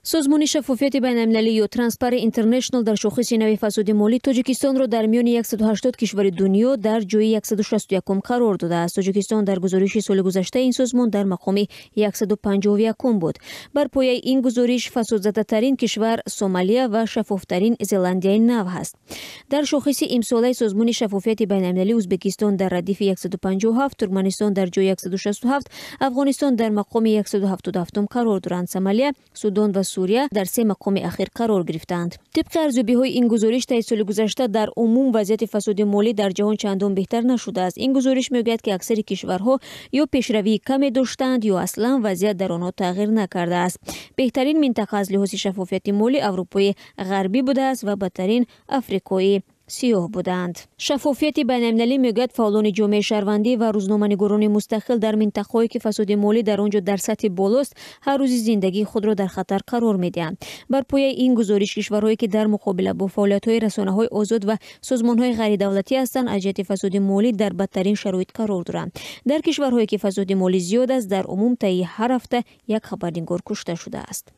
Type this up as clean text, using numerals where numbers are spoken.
سازمان شفافیت بین‌المللی یا ترانسپر اینترنشنال در شاخص نوی فساد مالی تاجیکستان را در میان 180 کشور دنیا در جای 161 قرار داده است. تاجیکستان در گزارش سال گذشته این سازمان در مقام 151 بود. بر پایه این گزارش فسادزده ترین کشور سومالیا و شفافترین زلاندیای نو است. در شاخص امساله سازمان شفافیت بین‌المللی ازبکستان در ردیف 157، ترکمنستان در جای 167، افغانستان در مقام 177 قرار دارند. سومالیا، سودان و سوریه در سه مقام اخیر قرار گرفتند. طبق ارزیابی‌های این گزارش طی سال گذشته در عموم وضعیت فساد مالی در جهان چندان بهتر نشده است. این گزارش میگوید که اکثر کشورها یا پیشروی کمی داشتند یا اصلا وضعیت در آنها تغییر نکرده است. بهترین منطقه از لحاظ شفافیت مالی اروپای غربی بوده است و بدترین افریقای سیاه بودند. شفافیت بین‌المللی میگوید فعالان جامعه شهروندی و روزنامه‌نگاران مستقل در منطقه‌هایی که فساد مالی در آنجا در سطح بالاست هر روز زندگی خود را در خطر قرار می‌دهند. بر پایه این گزارش کشورهایی که در مقابله با فعالیت‌های رسانه‌های آزاد و سازمان‌های غیر دولتی هستند از جهت فساد مالی در بدترین شرایط قرار دارند. در کشورهایی که فساد مالی زیاد است در عموم طی هر هفته یک خبرنگار کشته شده است.